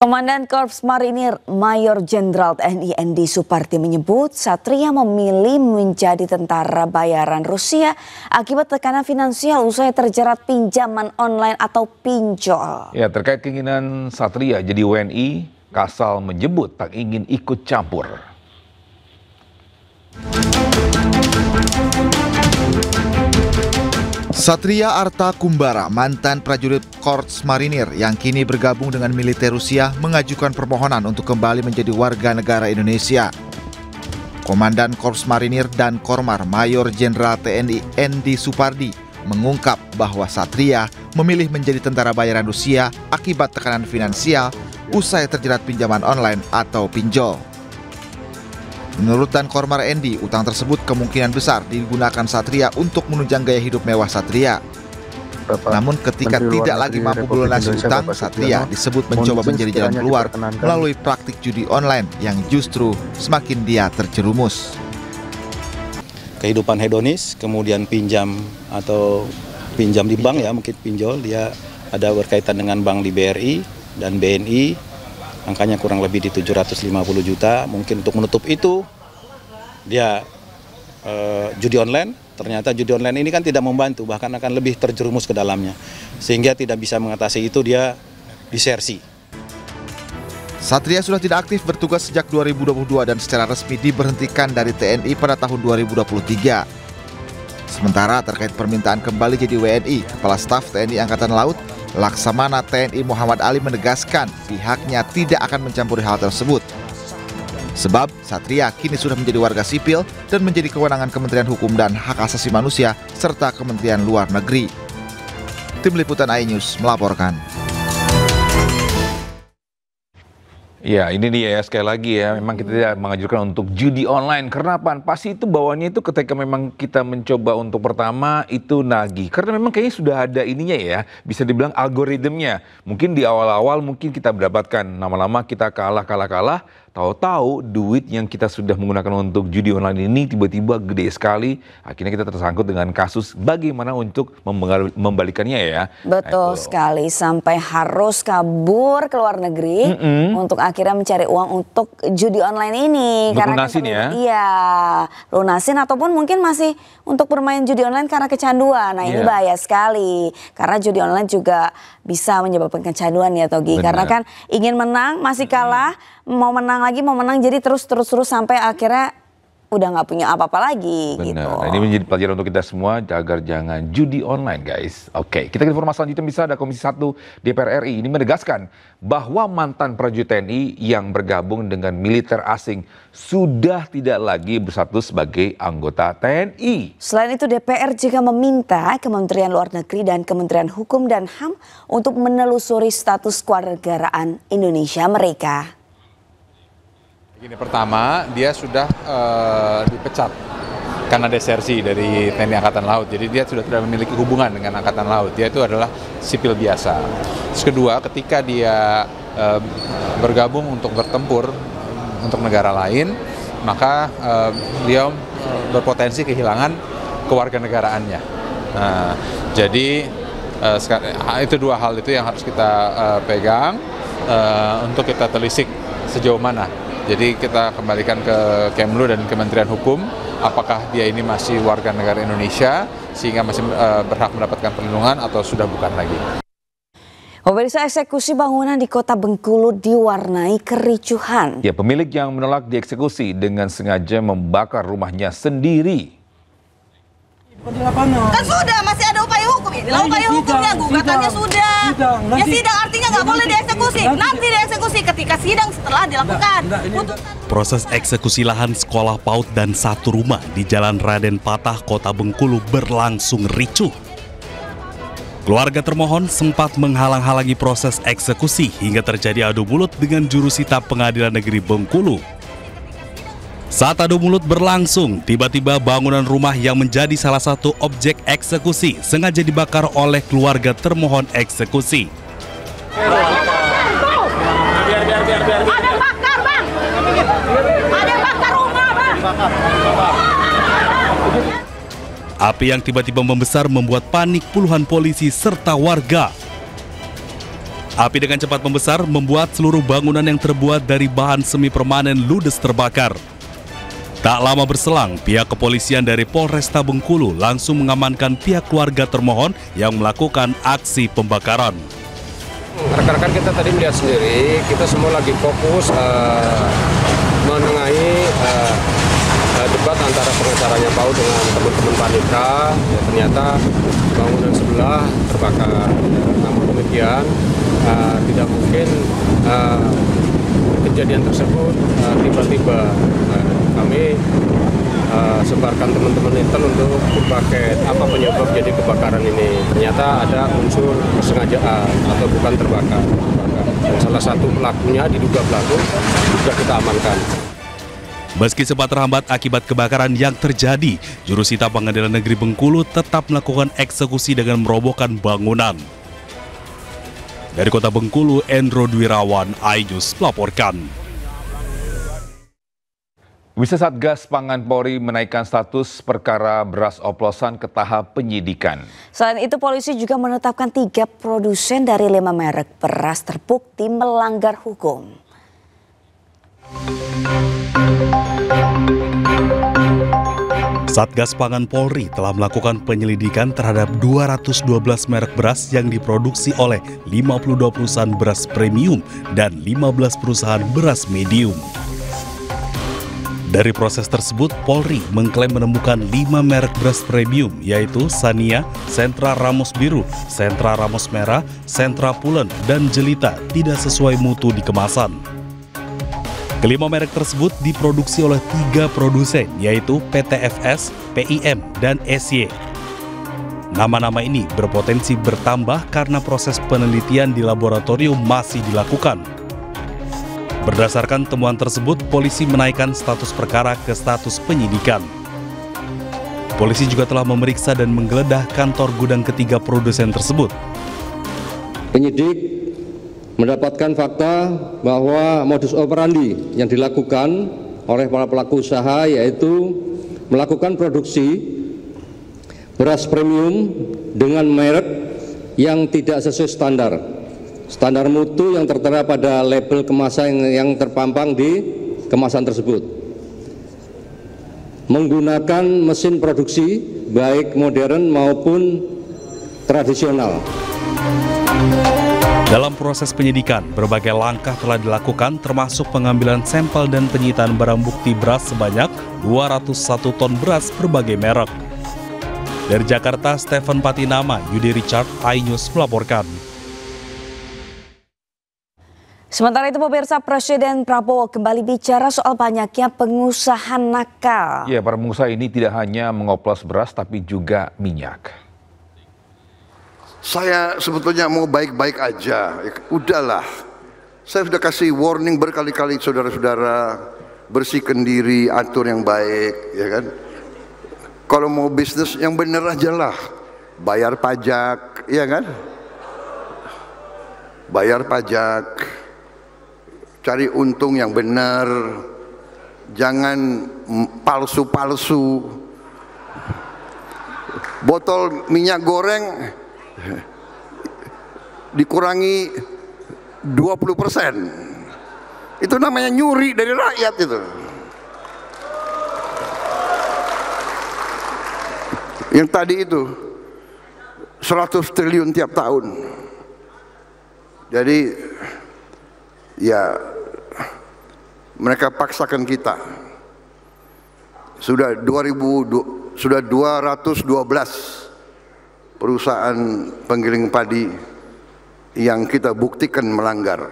Komandan Korps Marinir Mayor Jenderal TNI Endi Supardi menyebut Satria memilih menjadi tentara bayaran Rusia akibat tekanan finansial usai terjerat pinjaman online atau pinjol. Ya, terkait keinginan Satria jadi WNI, Kasal menyebut tak ingin ikut campur. Satria Arta Kumbara, mantan prajurit Korps Marinir yang kini bergabung dengan militer Rusia, mengajukan permohonan untuk kembali menjadi warga negara Indonesia. Komandan Korps Marinir dan Kormar Mayor Jenderal TNI Endi Supardi mengungkap bahwa Satria memilih menjadi tentara bayaran Rusia akibat tekanan finansial usai terjerat pinjaman online atau pinjol. Menurut Dan Kormar Endi, utang tersebut kemungkinan besar digunakan Satria untuk menunjang gaya hidup mewah Satria. Namun ketika tidak lagi mampu melunasi utang, Satria disebut mencoba menjadi jalan keluar melalui praktik judi online yang justru semakin dia terjerumus. Kehidupan hedonis, kemudian pinjam atau pinjam di bank, ya mungkin pinjol, dia ada berkaitan dengan bank di BRI dan BNI. Angkanya kurang lebih di 750 juta, mungkin untuk menutup itu dia judi online. Ternyata judi online ini kan tidak membantu, bahkan akan lebih terjerumus ke dalamnya. Sehingga tidak bisa mengatasi itu, dia disersi. Satria sudah tidak aktif bertugas sejak 2022 dan secara resmi diberhentikan dari TNI pada tahun 2023. Sementara terkait permintaan kembali jadi WNI, Kepala Staf TNI Angkatan Laut Laksamana TNI Muhammad Ali menegaskan pihaknya tidak akan mencampuri hal tersebut. Sebab Satria kini sudah menjadi warga sipil dan menjadi kewenangan Kementerian Hukum dan Hak Asasi Manusia serta Kementerian Luar Negeri. Tim Liputan iNews melaporkan. Ya, ini dia ya, sekali lagi ya, memang kita tidak mengajukan untuk judi online. Karena apa? Pasti itu bawahnya itu ketika memang kita mencoba untuk pertama itu nagih. Karena memang kayaknya sudah ada ininya ya, bisa dibilang algoritmnya. Mungkin di awal-awal mungkin kita mendapatkan, lama-lama kita kalah. Tahu-tahu duit yang kita sudah menggunakan untuk judi online ini tiba-tiba gede sekali. Akhirnya kita tersangkut dengan kasus bagaimana untuk membalikannya ya. Betul sekali, sampai harus kabur ke luar negeri untuk akhirnya mencari uang untuk judi online ini. Untuk karena lunasin ya? Iya, lunasin ataupun mungkin masih untuk bermain judi online karena kecanduan. Nah ini bahaya sekali. Karena judi online juga bisa menyebabkan kecanduan ya Togi. Karena kan ingin menang, masih kalah, mau menang lagi, mau menang, jadi terus sampai akhirnya udah nggak punya apa-apa lagi. Benar. Gitu. Nah, ini menjadi pelajaran untuk kita semua agar jangan judi online, guys. Oke, kita ke informasi selanjutnya. Bisa ada Komisi 1 DPR RI ini menegaskan bahwa mantan prajurit TNI yang bergabung dengan militer asing sudah tidak lagi bersatu sebagai anggota TNI. Selain itu DPR juga meminta Kementerian Luar Negeri dan Kementerian Hukum dan HAM untuk menelusuri status kewarganegaraan Indonesia mereka. Gini, pertama dia sudah dipecat karena desersi dari TNI Angkatan Laut. Jadi dia sudah tidak memiliki hubungan dengan Angkatan Laut. Dia itu adalah sipil biasa. Terus kedua, ketika dia bergabung untuk bertempur untuk negara lain, maka beliau berpotensi kehilangan kewarganegaraannya. Nah, jadi itu dua hal itu yang harus kita pegang untuk kita telisik sejauh mana. Jadi kita kembalikan ke Kemlu dan Kementerian Hukum, apakah dia ini masih warga negara Indonesia sehingga masih berhak mendapatkan perlindungan atau sudah bukan lagi. Pemirsa, eksekusi bangunan di Kota Bengkulu diwarnai kericuhan. Ya, pemilik yang menolak dieksekusi dengan sengaja membakar rumahnya sendiri. Kan sudah, masih ada upaya hukum ini. Upaya hukumnya, gugatannya sudah. Ya sidang artinya nggak boleh dieksekusi. Nanti dieksekusi ketika sidang setelah dilakukan. Proses eksekusi lahan sekolah PAUD dan satu rumah di Jalan Raden Patah, Kota Bengkulu berlangsung ricuh. Keluarga termohon sempat menghalang-halangi proses eksekusi hingga terjadi adu mulut dengan jurusita Pengadilan Negeri Bengkulu. Saat adu mulut berlangsung, tiba-tiba bangunan rumah yang menjadi salah satu objek eksekusi sengaja dibakar oleh keluarga termohon eksekusi. Ada bakar, Bang. Ada bakar rumah, Bang. Api yang tiba-tiba membesar membuat panik puluhan polisi serta warga. Api dengan cepat membesar membuat seluruh bangunan yang terbuat dari bahan semi permanen ludes terbakar. Tak lama berselang, pihak kepolisian dari Polresta Bengkulu langsung mengamankan pihak keluarga termohon yang melakukan aksi pembakaran. Rekan-rekan kita tadi melihat sendiri, kita semua lagi fokus menengahi debat antara pengacaranya PAUD dengan teman-teman Panitra. Ya, ternyata bangunan sebelah terbakar. Namun demikian, tidak mungkin kejadian tersebut tiba-tiba. Kami sebarkan teman-teman intel untuk berbagai apa penyebab jadi kebakaran ini. Ternyata ada unsur kesengajaan atau bukan terbakar. Dan salah satu pelakunya, diduga pelaku, sudah kita amankan. Meski sempat terhambat akibat kebakaran yang terjadi, Jurusita Pengadilan Negeri Bengkulu tetap melakukan eksekusi dengan merobohkan bangunan. Dari Kota Bengkulu, Endro Dwirawan, iNews melaporkan. Bisa Satgas Pangan Polri menaikkan status perkara beras oplosan ke tahap penyidikan. Selain itu, polisi juga menetapkan 3 produsen dari 5 merek beras terbukti melanggar hukum. Satgas Pangan Polri telah melakukan penyelidikan terhadap 212 merek beras yang diproduksi oleh 52 perusahaan beras premium dan 15 perusahaan beras medium. Dari proses tersebut, Polri mengklaim menemukan 5 merek beras premium, yaitu Sania, Sentra Ramos Biru, Sentra Ramos Merah, Sentra Pulen, dan Jelita tidak sesuai mutu di kemasan. Kelima merek tersebut diproduksi oleh 3 produsen, yaitu PTFS, PIM, dan SY. Nama-nama ini berpotensi bertambah karena proses penelitian di laboratorium masih dilakukan. Berdasarkan temuan tersebut, polisi menaikkan status perkara ke status penyidikan. Polisi juga telah memeriksa dan menggeledah kantor gudang ketiga produsen tersebut. Penyidik mendapatkan fakta bahwa modus operandi yang dilakukan oleh para pelaku usaha yaitu melakukan produksi beras premium dengan merek yang tidak sesuai standar mutu yang tertera pada label kemasan yang terpampang di kemasan tersebut, menggunakan mesin produksi baik modern maupun tradisional. Dalam proses penyidikan, berbagai langkah telah dilakukan termasuk pengambilan sampel dan penyitaan barang bukti beras sebanyak 201 ton beras berbagai merek. Dari Jakarta, Stephen Patinama, Yudi Richard, iNews melaporkan. Sementara itu, pemirsa, Presiden Prabowo kembali bicara soal banyaknya pengusaha nakal. Ya, para pengusaha ini tidak hanya mengoplos beras, tapi juga minyak. Saya sebetulnya mau baik-baik aja, udahlah. Saya sudah kasih warning berkali-kali saudara-saudara, bersihkan diri, atur yang baik, ya kan. Kalau mau bisnis yang bener aja lah, bayar pajak, ya kan. Bayar pajak. Cari untung yang benar, jangan palsu-palsu. Botol minyak goreng dikurangi 20%. Itu namanya nyuri dari rakyat itu. Yang tadi itu 100 triliun tiap tahun. Jadi ya mereka paksakan kita. Sudah 212 perusahaan penggiling padi yang kita buktikan melanggar.